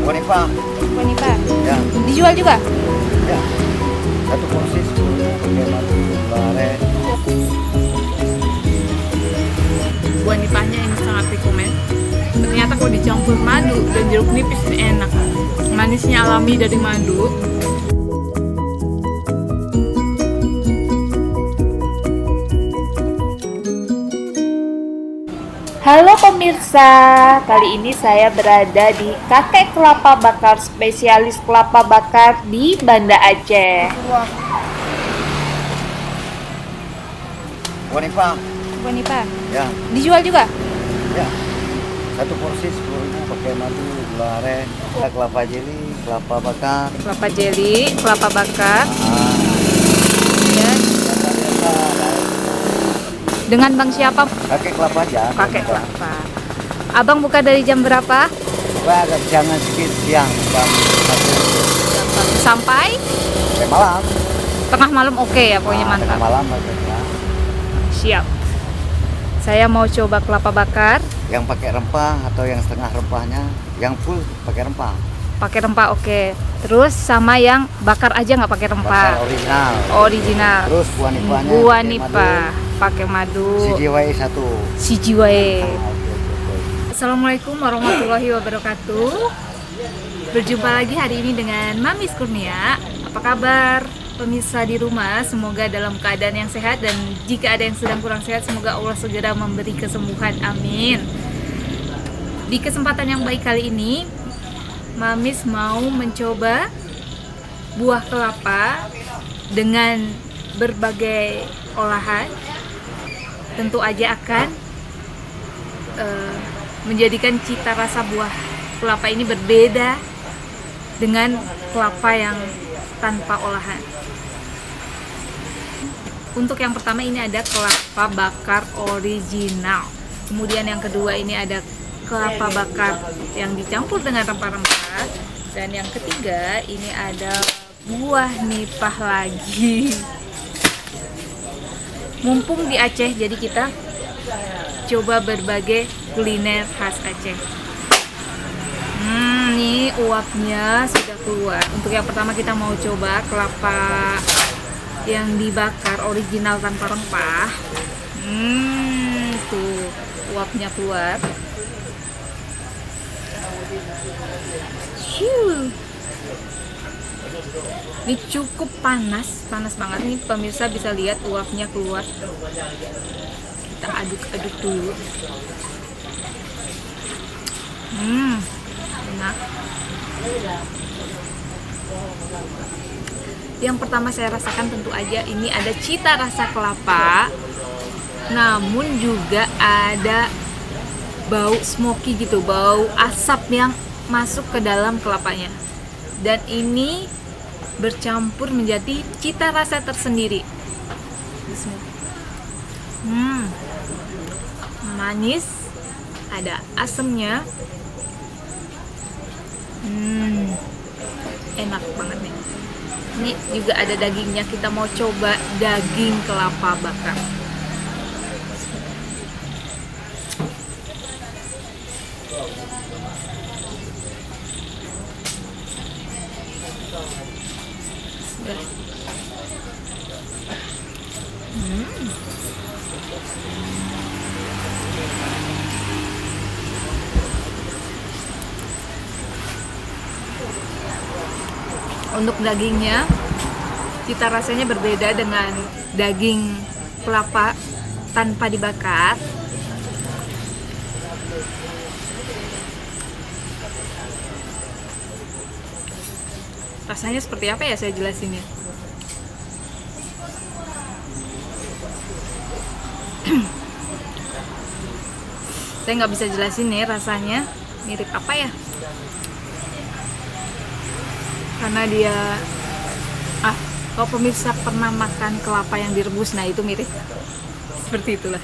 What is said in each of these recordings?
Wanita. Wanita. Ya, Dijual juga? ya. Satu porsi 10 pakai madu aren. Buah nipahnya ini sangat rekomen. Ternyata kalau dicampur madu dan jeruk nipis ini enak. Manisnya alami dari madu. Halo pemirsa, kali ini saya berada di Kakek Kelapa Bakar, spesialis kelapa bakar di Banda Aceh. Wanita. Wanita. Ya, Dijual juga? ya. Satu porsi 10 pakai madu aren. Kelapa jeli, kelapa bakar. Kelapa jeli, kelapa bakar, Ah, dan kelapa biasa. dengan Bang siapa? Pakai kelapa aja. Pakai kelapa. Abang buka dari jam berapa? Wah, agak jangan sedikit siang jam 1 Sampai sampai malam. tengah malam oke ya, pokoknya Tengah mantap. malam maksudnya. Siap. Saya mau coba kelapa bakar, Yang pakai rempah atau yang setengah rempahnya, yang full pakai rempah. pakai rempah oke. Terus sama yang bakar aja nggak pakai rempah. Bakar original. Original. Terus buah nipahnya Buah pakai nipah pakai madu. CJY 1. CJY. Oke. Assalamualaikum warahmatullahi wabarakatuh. Berjumpa lagi hari ini dengan Mamis Kurnia. Apa kabar pemirsa di rumah? Semoga dalam keadaan yang sehat, dan jika ada yang sedang kurang sehat, semoga Allah segera memberi kesembuhan. Amin. Di kesempatan yang baik kali ini, Mamis mau mencoba buah kelapa dengan berbagai olahan. Tentu aja akan menjadikan cita rasa buah kelapa ini berbeda dengan kelapa yang tanpa olahan. Untuk yang pertama ini ada kelapa bakar original. Kemudian yang kedua ini ada kelapa bakar yang dicampur dengan rempah-rempah. Dan yang ketiga ini ada buah nipah lagi. Mumpung di Aceh, jadi kita coba berbagai kuliner khas Aceh. Nih uapnya sudah keluar. Untuk yang pertama kita mau coba kelapa yang dibakar original tanpa rempah. Tuh uapnya keluar. Ini cukup panas banget nih pemirsa, bisa lihat uapnya keluar. Kita aduk-aduk dulu. Enak. Yang pertama saya rasakan tentu aja ini ada cita rasa kelapa, namun juga ada bau smoky gitu, bau asap yang masuk ke dalam kelapanya. Dan ini bercampur menjadi cita rasa tersendiri. Manis, ada asamnya. Enak banget nih. Ini juga ada dagingnya. Kita mau coba daging kelapa bakar. Untuk dagingnya, cita rasanya berbeda dengan daging kelapa tanpa dibakar. Rasanya seperti apa ya, saya jelasinnya. Saya nggak bisa jelasin nih rasanya mirip apa ya, karena dia kalau pemirsa pernah makan kelapa yang direbus, nah itu mirip seperti itulah.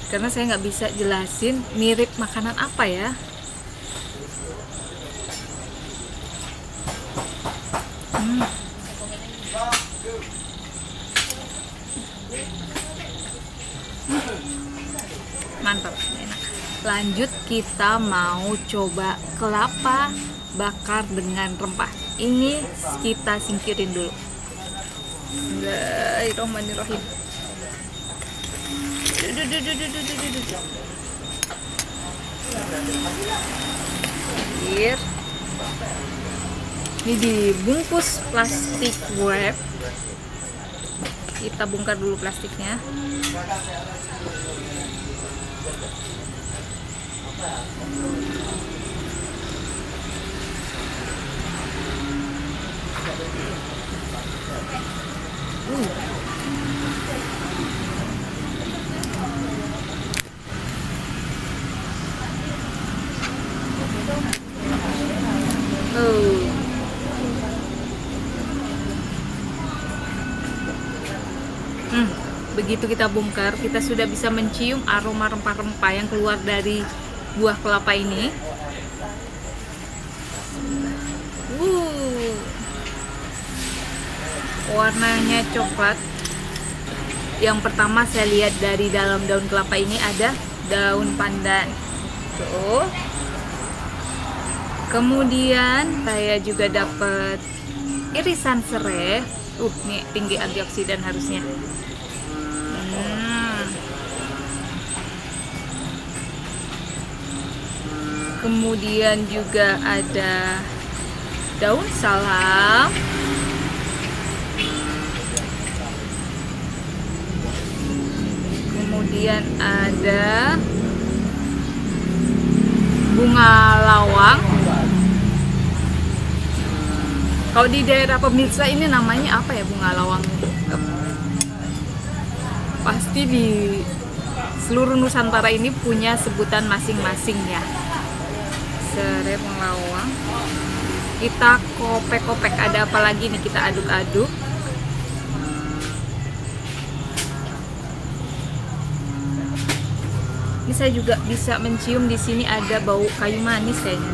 Karena saya nggak bisa jelasin mirip makanan apa ya. Mantap, enak. Lanjut kita mau coba kelapa bakar dengan rempah. Ini kita singkirin dulu. Bismillahirrahmanirrahim. Ini dibungkus plastik wrap. Kita bongkar dulu plastiknya. Begitu kita bongkar, kita sudah bisa mencium aroma rempah-rempah yang keluar dari buah kelapa ini. Warnanya coklat. Yang pertama saya lihat dari dalam daun kelapa ini ada daun pandan. Tuh. Kemudian saya juga dapat irisan serai. Nih tinggi antioksidan harusnya. Kemudian juga ada daun salam. Kemudian ada bunga lawang. Kalau di daerah pemirsa ini namanya apa ya bunga lawang? Pasti di seluruh Nusantara ini punya sebutan masing-masing ya. Serai lawang. Kita kopek-kopek, ada apa lagi nih, kita aduk-aduk. Ini saya juga bisa mencium di sini ada bau kayu manis kayaknya.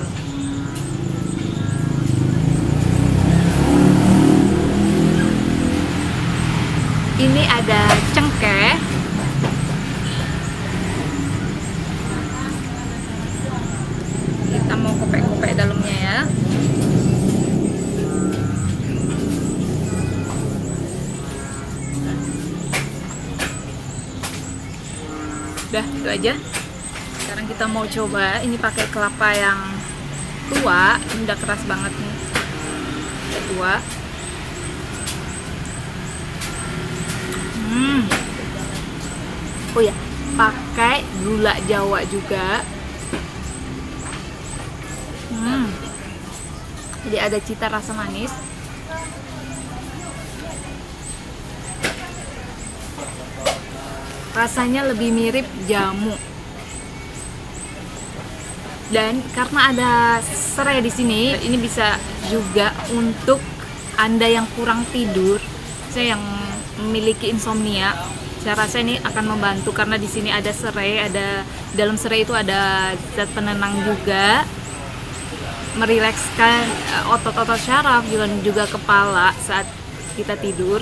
Ini ada cengkeh. Kita mau kopek-kopek dalamnya ya. Udah, itu aja. Sekarang kita mau coba. Ini pakai kelapa yang tua. Ini udah keras banget nih. Udah tua. Oh ya, pakai gula Jawa juga. Jadi ada cita rasa manis. Rasanya lebih mirip jamu. Dan karena ada serai di sini, ini bisa juga untuk Anda yang kurang tidur. Saya yang memiliki insomnia, saya rasa ini akan membantu karena di sini ada serai, ada dalam serai itu ada zat penenang juga, merilekskan otot-otot syaraf juga kepala saat kita tidur.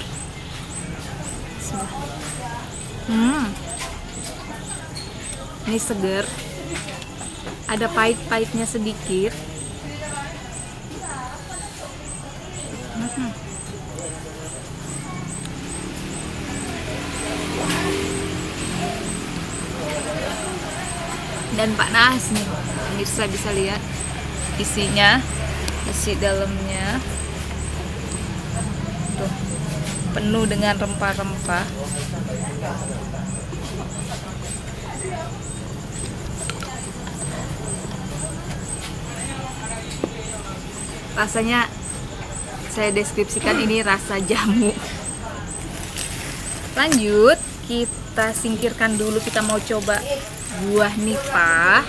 Ini seger, ada pahit-pahitnya sedikit. Dan panas nih, pemirsa bisa lihat isinya, isi dalamnya tuh penuh dengan rempah-rempah. Rasanya saya deskripsikan ini rasa jamu. Lanjut, kita singkirkan dulu, kita mau coba buah nipah.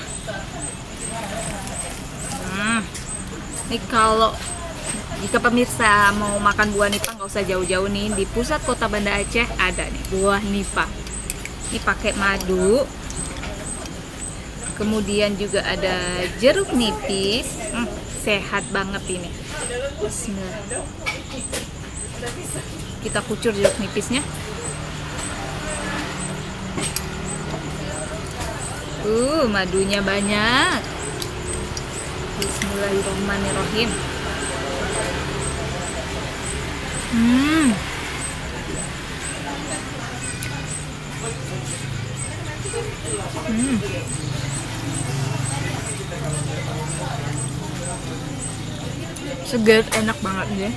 Ini kalau jika pemirsa mau makan buah nipah nggak usah jauh-jauh nih, di pusat kota Banda Aceh ada nih buah nipah. Ini pakai madu. Kemudian juga ada jeruk nipis. Sehat banget ini. Bismillah. Kita kucur jeruk nipisnya. Madunya banyak. Bismillahirrahmanirrahim. Segar, enak banget ya.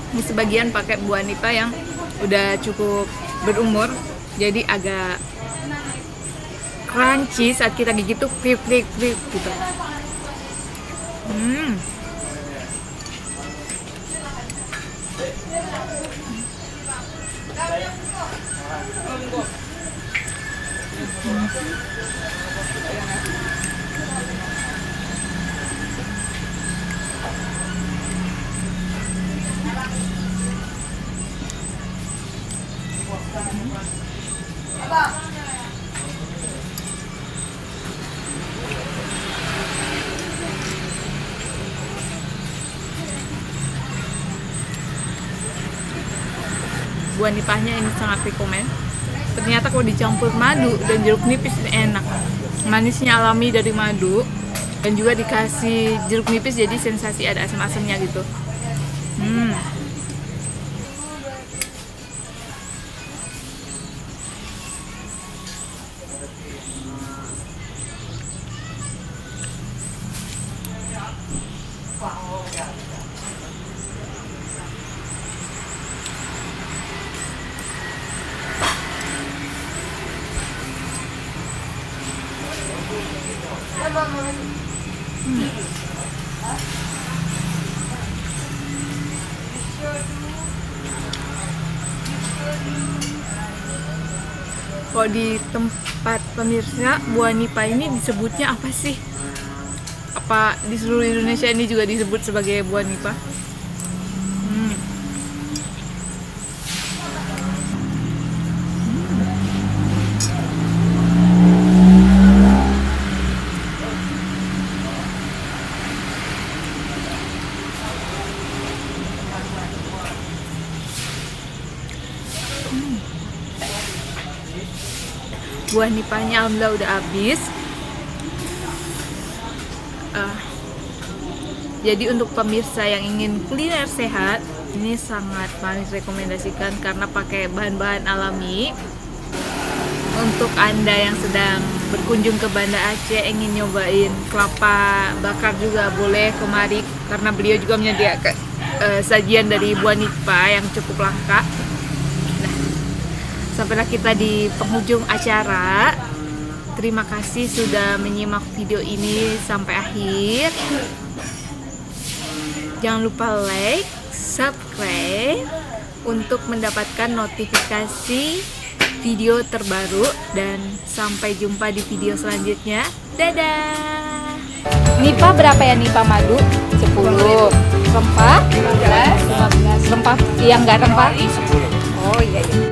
Ini sebagian pakai buah nipah yang udah cukup berumur, jadi agak crunchy saat kita gigit tuh kriuk gitu. Buah nipahnya ini sangat rekomen. Ternyata kalau dicampur madu dan jeruk nipis ini enak. Manisnya alami dari madu dan juga dikasih jeruk nipis, jadi sensasi ada asam-asamnya gitu. Kalau di tempat pemirsa, buah nipah ini disebutnya apa sih? Apa di seluruh Indonesia ini juga disebut sebagai buah nipah? Buah nipahnya alhamdulillah udah habis. Jadi untuk pemirsa yang ingin kuliner sehat, ini sangat manis rekomendasikan karena pakai bahan-bahan alami. Untuk Anda yang sedang berkunjung ke Banda Aceh, ingin nyobain kelapa bakar juga boleh kemari, karena beliau juga menyediakan sajian dari buah nipah yang cukup langka. Sampailah kita di penghujung acara. Terima kasih sudah menyimak video ini sampai akhir. Jangan lupa like, subscribe untuk mendapatkan notifikasi video terbaru, dan sampai jumpa di video selanjutnya. Dadah. Nipah berapa ya nipah madu? 10. Rempah? 15. Rempah yang enggak rempah? 10. Oh iya.